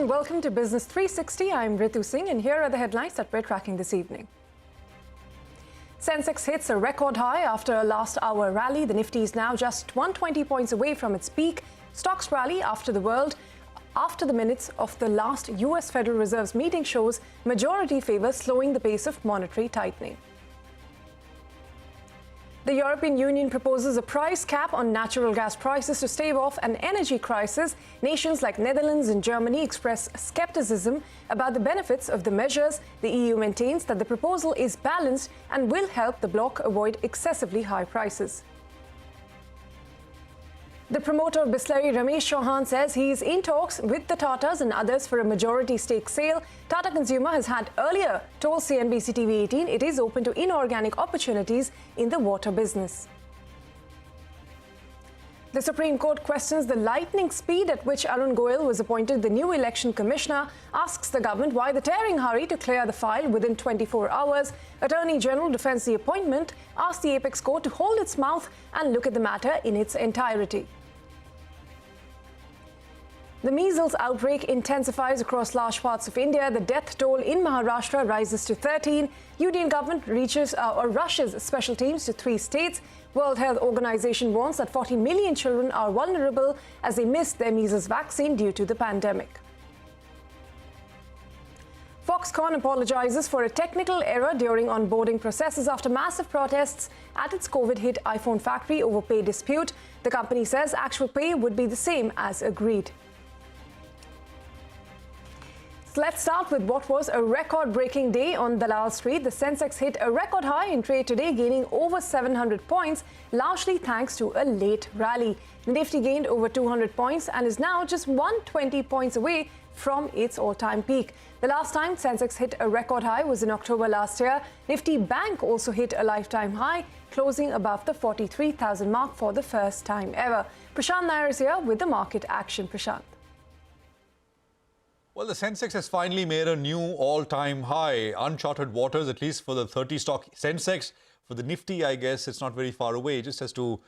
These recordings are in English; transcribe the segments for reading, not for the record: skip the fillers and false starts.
Prashant, welcome to Business 360. I'm Ritu Singh, and here are the headlines that we're tracking this evening. Sensex hits a record high after a last hour rally. The Nifty is now just 120 points away from its peak. Stocks rally after the minutes of the last US Federal Reserve's meeting shows majority favors slowing the pace of monetary tightening. The European Union proposes a price cap on natural gas prices to stave off an energy crisis. Nations like Netherlands and Germany express skepticism about the benefits of the measures. The EU maintains that the proposal is balanced and will help the bloc avoid excessively high prices. The promoter of Bisleri, Ramesh Chauhan, says he is in talks with the Tatas and others for a majority stake sale. Tata Consumer has had earlier told CNBC-TV18 it is open to inorganic opportunities in the water business. The Supreme Court questions the lightning speed at which Arun Goel was appointed the new election commissioner, asks the government why the tearing hurry to clear the file within 24 hours. Attorney General defends the appointment, asks the Apex Court to hold its mouth and look at the matter in its entirety. The measles outbreak intensifies across large parts of India. The death toll in Maharashtra rises to 13. Union government rushes special teams to 3 states. World Health Organization warns that 40 million children are vulnerable as they missed their measles vaccine due to the pandemic. Foxconn apologizes for a technical error during onboarding processes after massive protests at its COVID-hit iPhone factory over pay dispute. The company says actual pay would be the same as agreed. So let's start with what was a record-breaking day on Dalal Street. The Sensex hit a record high in trade today, gaining over 700 points, largely thanks to a late rally. The Nifty gained over 200 points and is now just 120 points away from its all-time peak. The last time Sensex hit a record high was in October last year. Nifty Bank also hit a lifetime high, closing above the 43,000 mark for the first time ever. Prashant Nair is here with the market action. Prashant. Well, the Sensex has finally made a new all-time high. Uncharted waters, at least for the 30-stock Sensex. For the Nifty, I guess it's not very far away. It just has to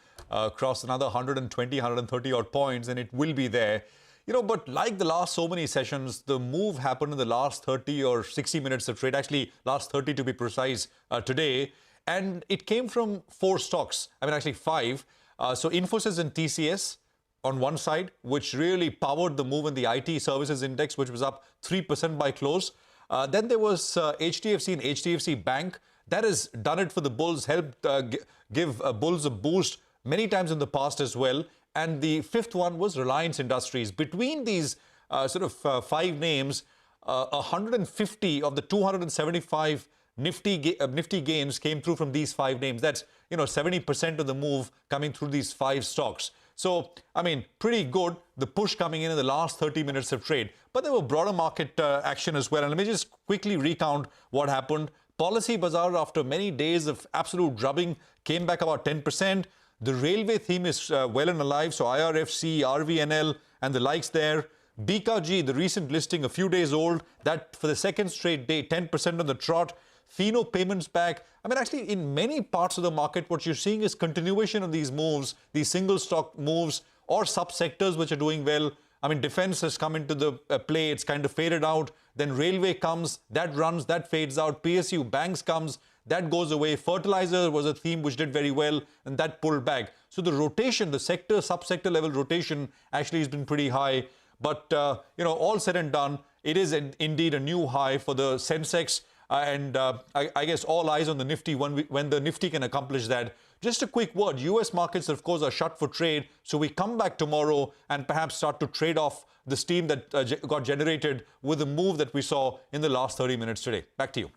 cross another 120, 130 odd points, and it will be there. You know, but like the last so many sessions, the move happened in the last 30 or 60 minutes of trade. Actually, last 30 to be precise today. And it came from 4 stocks. I mean, actually 5. So Infosys and TCS on one side, which really powered the move in the IT services index, which was up 3% by close. Then there was HDFC and HDFC Bank. That has done it for the bulls, helped give bulls a boost many times in the past as well. And the 5th one was Reliance Industries. Between these 5 names, 150 of the 275 Nifty gains came through from these 5 names. That's 70% of the move coming through these 5 stocks. So, I mean, pretty good, the push coming in the last 30 minutes of trade. But there were broader market action as well. And let me just quickly recount what happened. Policy Bazaar, after many days of absolute drubbing, came back about 10%. The railway theme is well and alive. So, IRFC, RVNL and the likes there. BKG, the recent listing, a few days old, that for the 2nd straight day, 10% on the trot. Fino payments back. I mean, actually, in many parts of the market, what you're seeing is continuation of these moves, these single stock moves or subsectors which are doing well. I mean, defense has come into the play. It's kind of faded out. Then railway comes, that runs, that fades out. PSU banks comes, that goes away. Fertilizer was a theme which did very well, and that pulled back. So the rotation, the sector, subsector level rotation actually has been pretty high. But, all said and done, it is indeed a new high for the Sensex. I guess all eyes on the Nifty when the Nifty can accomplish that. Just a quick word, US markets, of course, are shut for trade. So we come back tomorrow and perhaps start to trade off the steam that got generated with the move that we saw in the last 30 minutes today. Back to you.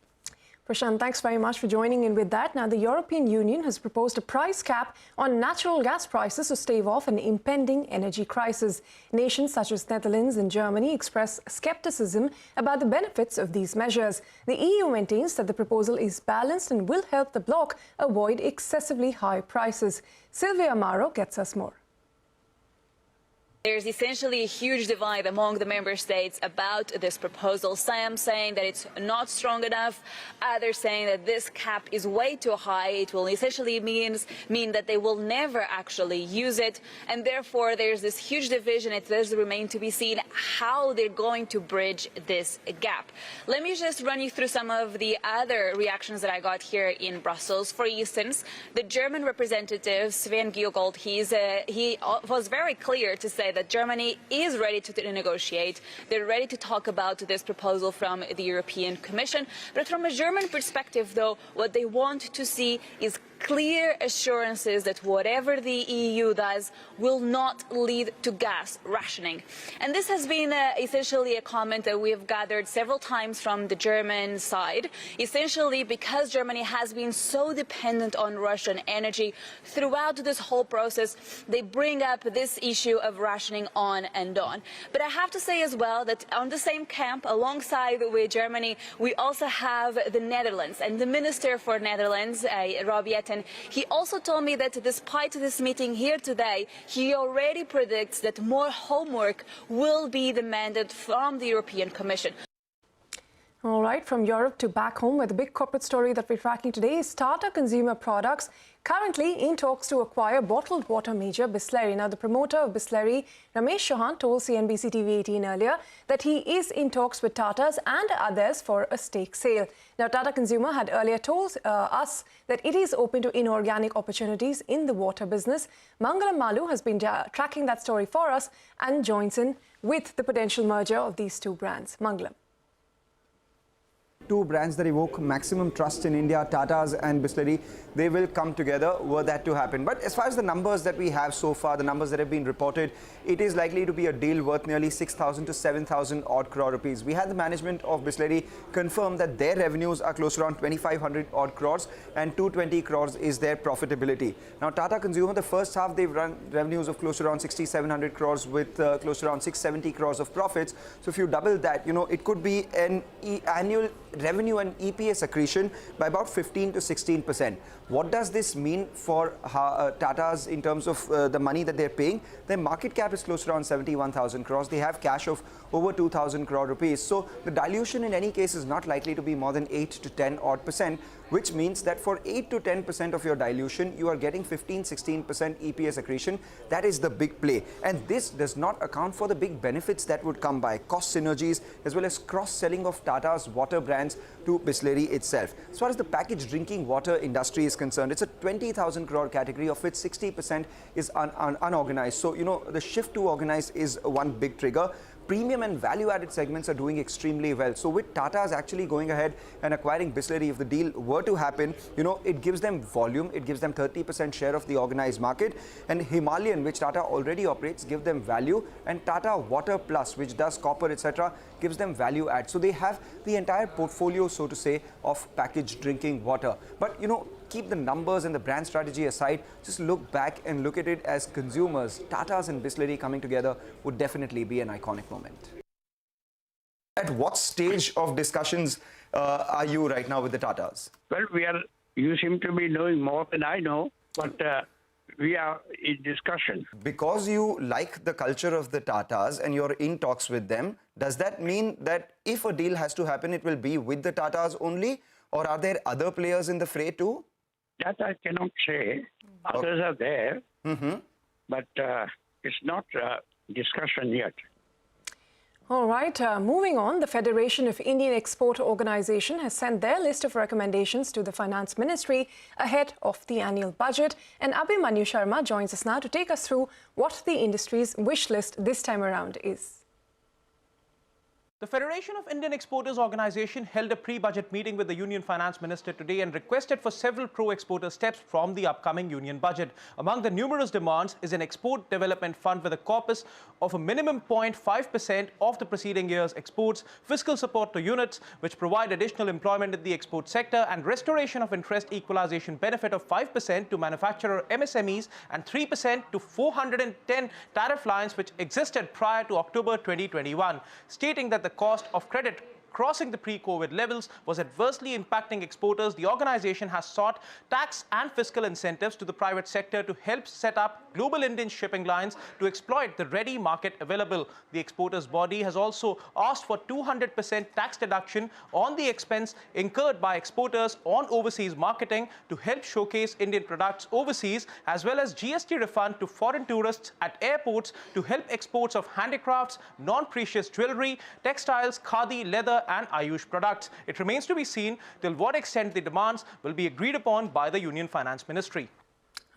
Prashant, thanks very much for joining in with that. Now, the European Union has proposed a price cap on natural gas prices to stave off an impending energy crisis. Nations such as Netherlands and Germany express skepticism about the benefits of these measures. The EU maintains that the proposal is balanced and will help the bloc avoid excessively high prices. Sylvia Amaro gets us more. There's essentially a huge divide among the member states about this proposal. Some saying that it's not strong enough, others saying that this cap is way too high. It will essentially mean that they will never actually use it, and therefore there's this huge division. It does remain to be seen how they're going to bridge this gap. Let me just run you through some of the other reactions that I got here in Brussels. For instance, the German representative Sven Giegold, he was very clear to say that Germany is ready to negotiate. They're ready to talk about this proposal from the European Commission. But from a German perspective, though, what they want to see is clear assurances that whatever the EU does will not lead to gas rationing. And this has been essentially a comment that we have gathered several times from the German side. Essentially, because Germany has been so dependent on Russian energy throughout this whole process, they bring up this issue of rationing on and on. But I have to say as well that on the same camp, alongside with Germany, we also have the Netherlands. And the Minister for Netherlands, Rob Jetten, he also told me that despite this meeting here today, he already predicts that more homework will be demanded from the European Commission. All right, from Europe to back home, where the big corporate story that we're tracking today is Tata Consumer Products, currently in talks to acquire bottled water major Bisleri. Now, the promoter of Bisleri, Ramesh Chauhan, told CNBC-TV18 earlier that he is in talks with Tata's and others for a stake sale. Now, Tata Consumer had earlier told us that it is open to inorganic opportunities in the water business. Mangalam Malu has been tracking that story for us and joins in with the potential merger of these two brands. Mangalam. Two brands that evoke maximum trust in India, Tata's and Bisleri, they will come together were that to happen. But as far as the numbers that we have so far, the numbers that have been reported, it is likely to be a deal worth nearly 6,000 to 7,000 odd crore rupees. We had the management of Bisleri confirm that their revenues are close to around 2,500 odd crores and 220 crores is their profitability. Now, Tata Consumer, the first half, they've run revenues of close to around 6,700 crores with close to around 670 crores of profits. So if you double that, it could be an annual revenue and EPS accretion by about 15 to 16%. What does this mean for Tata's in terms of the money that they're paying? Their market cap is close to around 71,000 crores. They have cash of over 2,000 crore rupees. So the dilution in any case is not likely to be more than 8 to 10 odd percent, which means that for 8 to 10% of your dilution, you are getting 15-16% EPS accretion. That is the big play. And this does not account for the big benefits that would come by cost synergies as well as cross-selling of Tata's water brands to Bisleri itself. As far as the packaged drinking water industry is concerned, it's a 20,000 crore category, of which 60% is unorganized. So, the shift to organized is one big trigger. Premium and value-added segments are doing extremely well. So with Tata's actually going ahead and acquiring Bisleri, if the deal were to happen, it gives them volume, it gives them 30% share of the organized market. And Himalayan, which Tata already operates, give them value. And Tata Water Plus, which does copper, etc., gives them value add. So they have the entire portfolio, so to say, of packaged drinking water. But, keep the numbers and the brand strategy aside, just look back and look at it as consumers. Tata's and Bisleri coming together would definitely be an iconic moment. At what stage of discussions are you right now with the Tatas? Well, you seem to be knowing more than I know, but we are in discussion. Because you like the culture of the Tatas and you're in talks with them, does that mean that if a deal has to happen, it will be with the Tatas only? Or are there other players in the fray too? That I cannot say. Others are there, but it's not discussion yet. All right, moving on, the Federation of Indian Export Organization has sent their list of recommendations to the Finance Ministry ahead of the annual budget. And Abhimanyu Sharma joins us now to take us through what the industry's wish list this time around is. The Federation of Indian Exporters Organization held a pre-budget meeting with the Union Finance Minister today and requested for several pro-exporter steps from the upcoming Union budget. Among the numerous demands is an export development fund with a corpus of a minimum 0.5% of the preceding year's exports, fiscal support to units which provide additional employment in the export sector, and restoration of interest equalization benefit of 5% to manufacturer MSMEs and 3% to 410 tariff lines which existed prior to October 2021, stating that the cost of credit crossing the pre-COVID levels was adversely impacting exporters, the organization has sought tax and fiscal incentives to the private sector to help set up global Indian shipping lines to exploit the ready market available. The exporters body has also asked for 200% tax deduction on the expense incurred by exporters on overseas marketing to help showcase Indian products overseas, as well as GST refund to foreign tourists at airports to help exports of handicrafts, non-precious jewelry, textiles, khadi, leather and Ayush products. It remains to be seen till what extent the demands will be agreed upon by the Union Finance Ministry.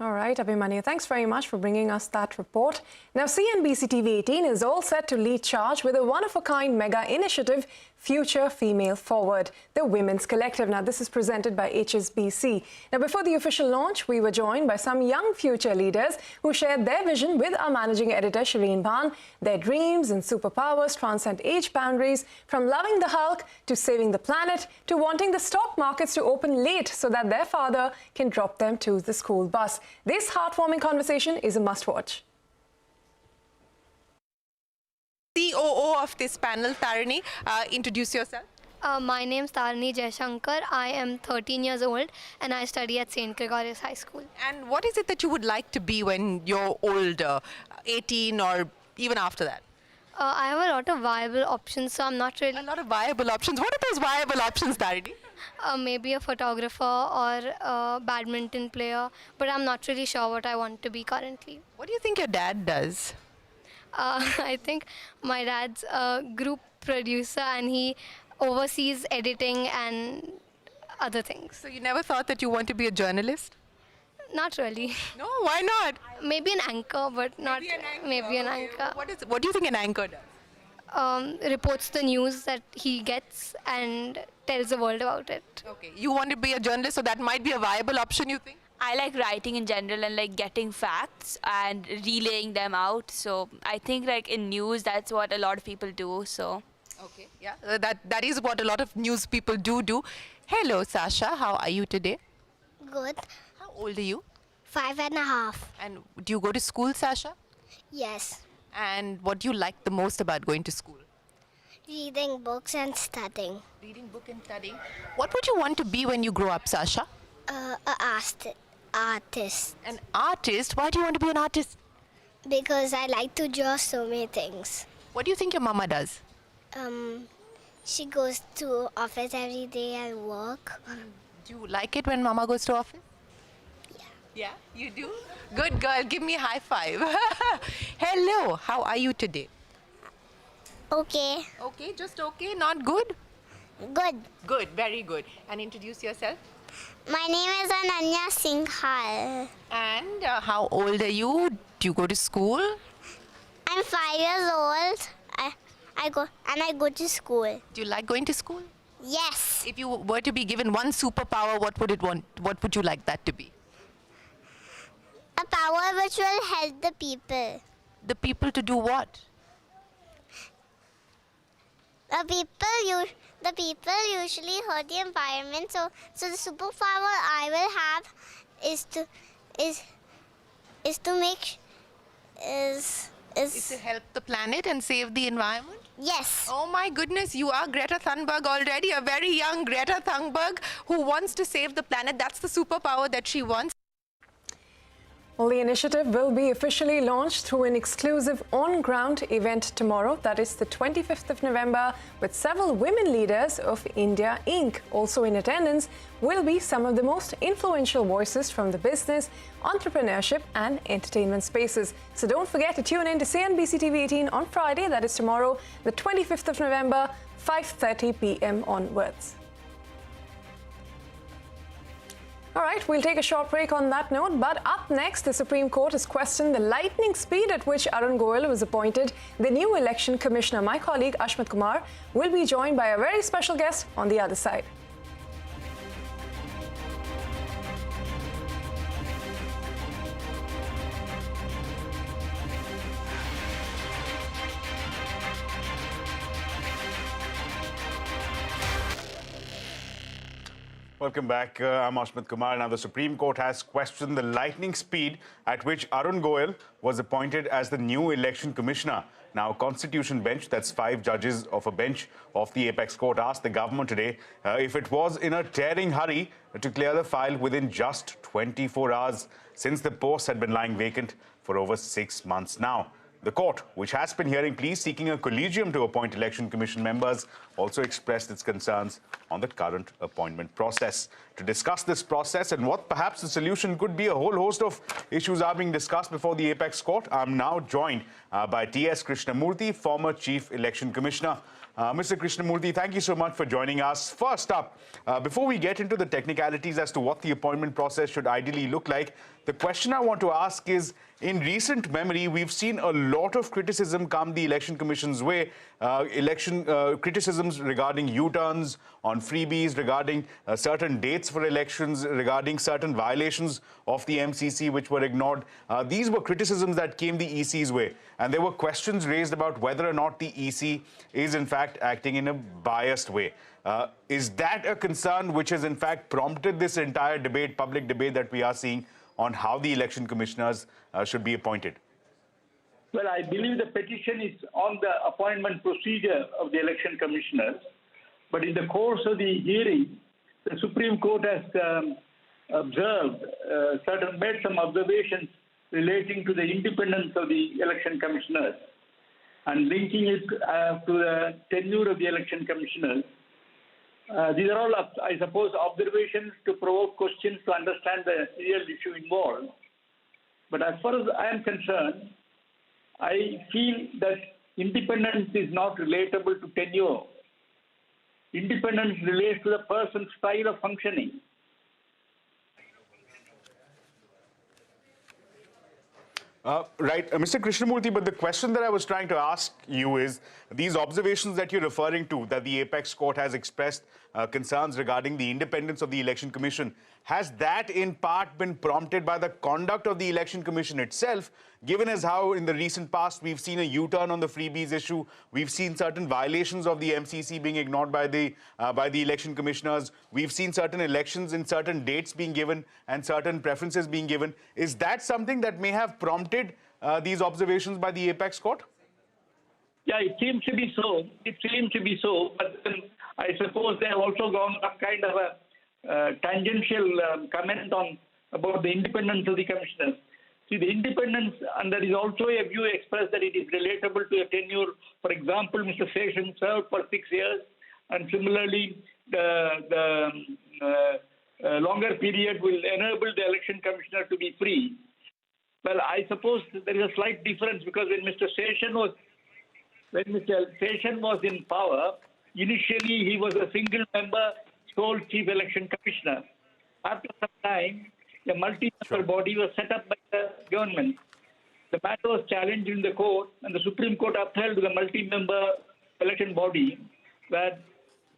All right, Abhimanyu, thanks very much for bringing us that report. Now, CNBC-TV18 is all set to lead charge with a one-of-a-kind mega initiative, Future Female Forward, the Women's Collective. Now, this is presented by HSBC. Now, before the official launch, we were joined by some young future leaders who shared their vision with our managing editor, Shireen Bhan. Their dreams and superpowers transcend age boundaries, from loving the Hulk to saving the planet to wanting the stock markets to open late so that their father can drop them to the school bus. This heartwarming conversation is a must-watch. COO of this panel, Tarini, introduce yourself. My name is Tarini Jaishankar. I am 13 years old and I study at St. Gregorius High School. And what is it that you would like to be when you're older, 18 or even after that? I have a lot of viable options, so I'm not really... A lot of viable options. What are those viable options, Tarini? Maybe a photographer or a badminton player, but I'm not really sure what I want to be currently. What do you think your dad does? I think my dad's a group producer and he oversees editing and other things. So you never thought that you want to be a journalist? Not really. No, why not? Maybe an anchor, but not maybe an Okay. anchor. What do you think an anchor does? Reports the news that he gets and tells the world about it. Okay, you want to be a journalist, so that might be a viable option, you think? I like writing in general and like getting facts and relaying them out. So I think like in news, that's what a lot of people do. So Okay, yeah, that is what a lot of news people do. Hello, Sasha, how are you today? Good. How old are you? 5.5. And do you go to school, Sasha? Yes. And what do you like the most about going to school? Reading books and studying. Reading book and studying. What would you want to be when you grow up, Sasha? Artist. An artist? Why do you want to be an artist? Because I like to draw so many things. What do you think your mama does? She goes to office every day and work. Do you like it when mama goes to office? Yeah, you do? Good girl, give me a high five. Hello, how are you today? Okay. Okay, just okay, not good? Good. Good, very good. And introduce yourself. My name is Ananya Singhal. And how old are you? Do you go to school? I'm 5 years old. I go to school. Do you like going to school? Yes. If you were to be given one superpower, what would you like that to be? A power which will help the people. The people to do what? The people usually hurt the environment. So the superpower I will have is Is to help the planet and save the environment? Yes. Oh my goodness, you are Greta Thunberg already, a very young Greta Thunberg who wants to save the planet. That's the superpower that she wants. Well, the initiative will be officially launched through an exclusive on-ground event tomorrow. That is the 25th of November, with several women leaders of India Inc. Also in attendance will be some of the most influential voices from the business, entrepreneurship and entertainment spaces. So don't forget to tune in to CNBC TV18 on Friday, that is tomorrow, the 25th of November, 5:30 p.m. onwards. All right, we'll take a short break on that note, but up next, the Supreme Court has questioned the lightning speed at which Arun Goyal was appointed the new election commissioner. My colleague Ashmat Kumar will be joined by a very special guest on the other side. Well, Welcome back. I'm Ashmit Kumar. Now, the Supreme Court has questioned the lightning speed at which Arun Goel was appointed as the new election commissioner. Now, Constitution Bench, that's 5 judges of a bench of the Apex Court, asked the government today if it was in a tearing hurry to clear the file within just 24 hours since the post had been lying vacant for over 6 months now. The court, which has been hearing pleas seeking a collegium to appoint election commission members, also expressed its concerns on the current appointment process. To discuss this process and what perhaps the solution could be, a whole host of issues are being discussed before the Apex Court. I'm now joined by T.S. Krishnamurthy, former Chief Election Commissioner. Mr. Krishnamurthy, thank you so much for joining us. First up, before we get into the technicalities as to what the appointment process should ideally look like, the question I want to ask is, in recent memory, we've seen a lot of criticism come the Election Commission's way, criticisms regarding U-turns on freebies, regarding certain dates for elections, regarding certain violations of the MCC which were ignored. These were criticisms that came the EC's way, and there were questions raised about whether or not the EC is in fact acting in a biased way. Is that a concern which has in fact prompted this entire debate, public debate that we are seeing on how the election commissioners should be appointed? Well, I believe the petition is on the appointment procedure of the election commissioners. But in the course of the hearing, the Supreme Court has made some observations relating to the independence of the election commissioners and linking it to the tenure of the election commissioners. These are all, I suppose, observations to provoke questions to understand the real issue involved. But as far as I am concerned, I feel that independence is not relatable to tenure. Independence relates to the person's style of functioning. Right, Mr. Krishnamurthy, but the question that I was trying to ask you is, these observations that you're referring to, that the Apex Court has expressed concerns regarding the independence of the Election Commission, has that in part been prompted by the conduct of the Election Commission itself, given as how in the recent past we've seen a U-turn on the freebies issue, we've seen certain violations of the MCC being ignored by the election commissioners, we've seen certain elections in certain dates being given and certain preferences being given. Is that something that may have prompted these observations by the Apex Court? Yeah, it seems to be so. It seems to be so. But then I suppose they have also gone some kind of a tangential comment about the independence of the commissioners. See, the independence, and there is also a view expressed that it is relatable to a tenure. For example, Mr. Session served for 6 years, and similarly, the longer period will enable the election commissioner to be free. Well, I suppose there is a slight difference, because when Mr. Session was in power, initially he was a single member sole chief election commissioner. After some time, a multi-member body was set up by the government. The matter was challenged in the court, and the Supreme Court upheld the multi-member election body, where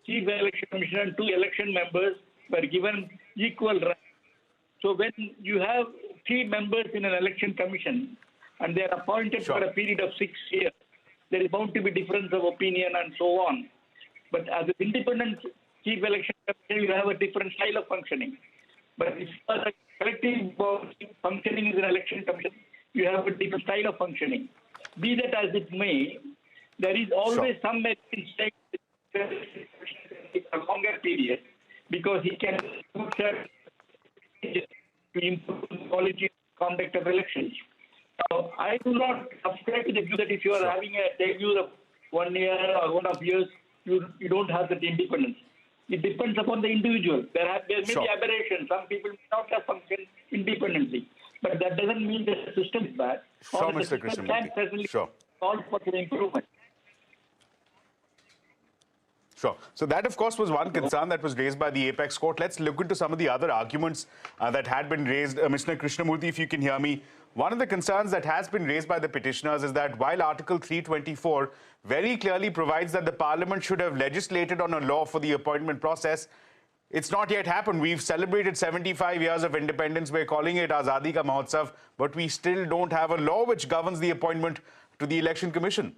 chief election commissioner and 2 election members were given equal rights. So when you have 3 members in an election commission and they are appointed for a period of 6 years, there is bound to be difference of opinion and so on. But as an independent chief election commissioner, you have a different style of functioning. But if a collective functioning is an election commission, you have a different style of functioning. Be that as it may, there is always some merit in staying a longer period, because he can to improve the quality of conduct of elections. So I do not subscribe to the view that if you are having a tenure of 1 year or 1.5 years, you don't have that independence. It depends upon the individual. There may be aberrations. Some people may not have functioned independently. But that doesn't mean that the system is bad. Sure, Mr. Krishnamurthy. Sure. Call for the improvement. Sure. So that, of course, was one concern that was raised by the Apex Court. Let's look into some of the other arguments that had been raised. Mr. Krishnamurthy, if you can hear me, one of the concerns that has been raised by the petitioners is that while Article 324 very clearly provides that the Parliament should have legislated on a law for the appointment process, it's not yet happened. We've celebrated 75 years of independence. We're calling it Azadi Ka Mahotsav, but we still don't have a law which governs the appointment to the Election Commission.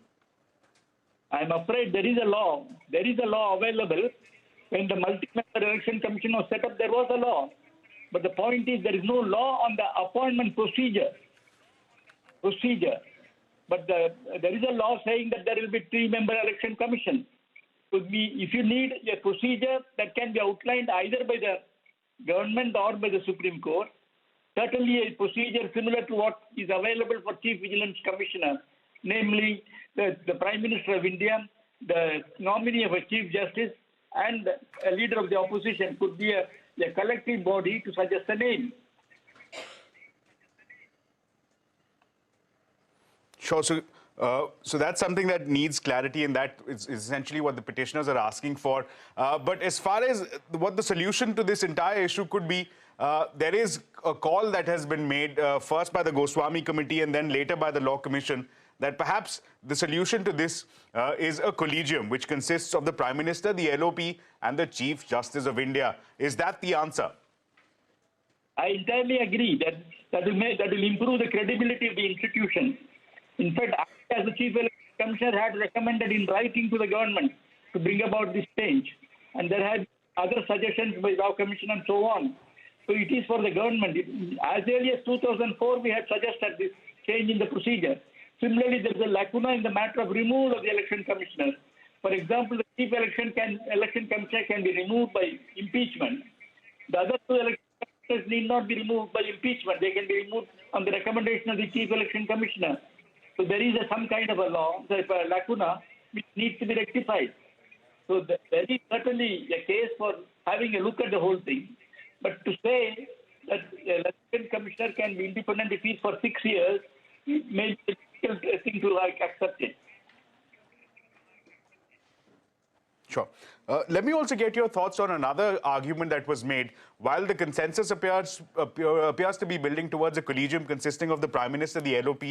I'm afraid there is a law. There is a law available, When the multi-member election commission was set up, there was a law. But the point is there is no law on the appointment procedure. But there is a law saying that there will be 3-member election commission. So if you need a procedure that can be outlined either by the government or by the Supreme Court, certainly a procedure similar to what is available for Chief Vigilance Commissioner, namely the Prime Minister of India, the nominee of a Chief Justice, and a leader of the opposition could be a collective body to suggest a name. Sure. So that's something that needs clarity, and that is essentially what the petitioners are asking for. But as far as what the solution to this entire issue could be, there is a call that has been made first by the Goswami Committee and then later by the Law Commission that perhaps the solution to this is a collegium which consists of the Prime Minister, the LOP, and the Chief Justice of India. Is that the answer? I entirely agree that will improve the credibility of the institution. In fact, I, as the Chief Election Commissioner, had recommended in writing to the government to bring about this change. And there had other suggestions by Law Commission and so on. So it is for the government. As early as 2004, we had suggested this change in the procedure. Similarly, there is a lacuna in the matter of removal of the election commissioner. For example, the Chief Election Commissioner can be removed by impeachment. The other 2 election commissioners need not be removed by impeachment. They can be removed on the recommendation of the Chief Election Commissioner. So there is some kind of a law, a lacuna, which needs to be rectified. So there is certainly a case for having a look at the whole thing. But to say that the election commissioner can be independent if he's for 6 years, it may be a difficult thing to accept it. Sure. Let me also get your thoughts on another argument that was made. While the consensus appears to be building towards a collegium consisting of the Prime Minister, the LOP,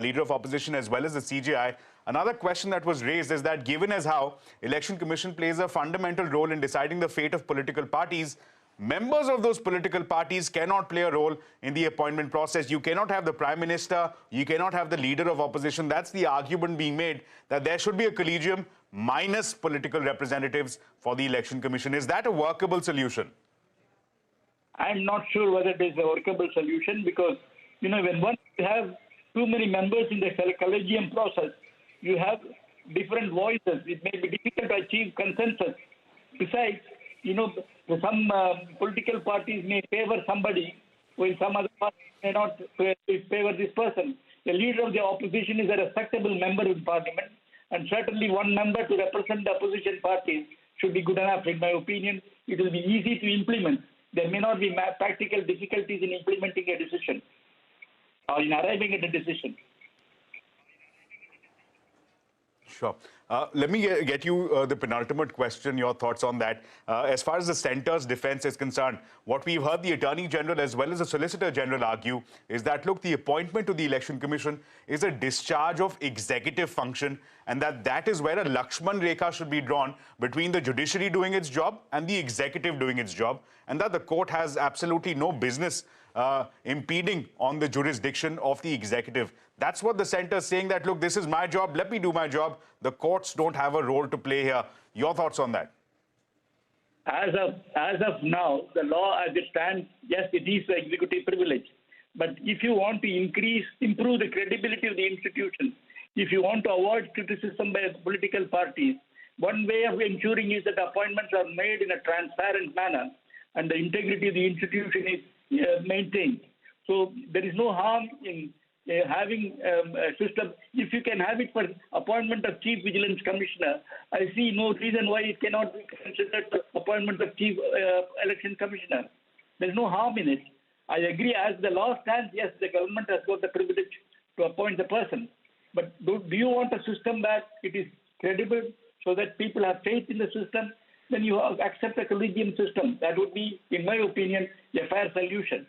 Leader of Opposition, as well as the CJI, another question that was raised is that given as how Election Commission plays a fundamental role in deciding the fate of political parties, members of those political parties cannot play a role in the appointment process. You cannot have the Prime Minister, you cannot have the Leader of Opposition. That's the argument being made, that there should be a collegium minus political representatives for the Election Commission. Is that a workable solution? I'm not sure whether it is a workable solution because, when once you have too many members in the collegium process, you have different voices. It may be difficult to achieve consensus. Besides, some political parties may favor somebody while some other parties may not favor this person. The Leader of the Opposition is a respectable member of Parliament, and certainly one member to represent the opposition parties should be good enough. In my opinion, it will be easy to implement. There may not be practical difficulties in implementing a decision or in arriving at a decision. Sure. Let me get you the penultimate question, your thoughts on that. As far as the centre's defence is concerned, what we've heard the Attorney General as well as the Solicitor General argue is that, look, the appointment to the Election Commission is a discharge of executive function, and that is where a Lakshman Rekha should be drawn between the judiciary doing its job and the executive doing its job, and that the court has absolutely no business impeding on the jurisdiction of the executive. That's what the centre is saying, that, look, this is my job, let me do my job. The courts don't have a role to play here. Your thoughts on that? As of now, the law as it stands, yes, it is the executive privilege. But if you want to improve the credibility of the institution, if you want to avoid criticism by political parties, one way of ensuring is that appointments are made in a transparent manner and the integrity of the institution is maintained. So there is no harm in having a system. If you can have it for appointment of Chief Vigilance Commissioner, I see no reason why it cannot be considered appointment of Chief Election Commissioner. There is no harm in it. I agree, as the law stands, yes, the government has got the privilege to appoint the person. But do you want a system that it is credible so that people have faith in the system? Then you accept a collegium system. That would be, in my opinion, a fair solution.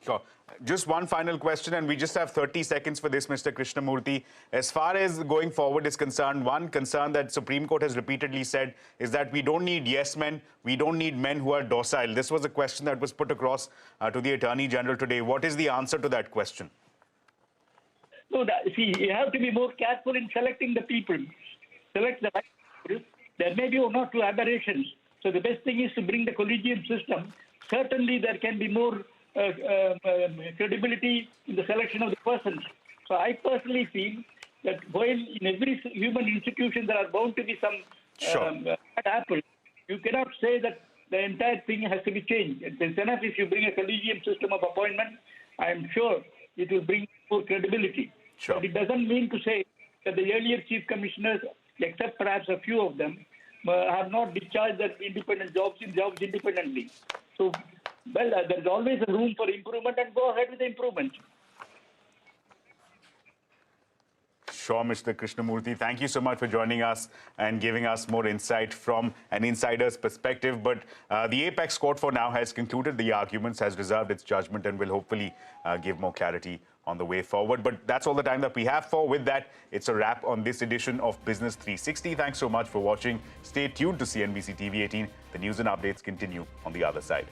Sure. Just one final question, and we just have 30 seconds for this, Mr. Krishnamurthy. As far as going forward is concerned, one concern that Supreme Court has repeatedly said is that we don't need yes men, we don't need men who are docile. This was a question that was put across to the Attorney General today. What is the answer to that question? No, see, you have to be more careful in selecting the people. Select the right example, there may be one or two aberrations. So the best thing is to bring the collegium system. Certainly, there can be more credibility in the selection of the persons. So I personally feel that while in every human institution there are bound to be some bad apples, you cannot say that the entire thing has to be changed. It's enough if you bring a collegium system of appointment. I am sure it will bring more credibility. Sure. But it doesn't mean to say that the earlier chief commissioners, except perhaps a few of them, have not discharged their independent jobs independently. So, well, there's always a room for improvement, and go ahead with the improvement. Sure, Mr. Krishnamurthy. Thank you so much for joining us and giving us more insight from an insider's perspective. But the Apex Court for now has concluded the arguments, has reserved its judgment, and will hopefully give more clarity on the way forward. But that's all the time that we have for. With that, it's a wrap on this edition of Business 360. Thanks so much for watching. Stay tuned to CNBC TV18. The news and updates continue on the other side.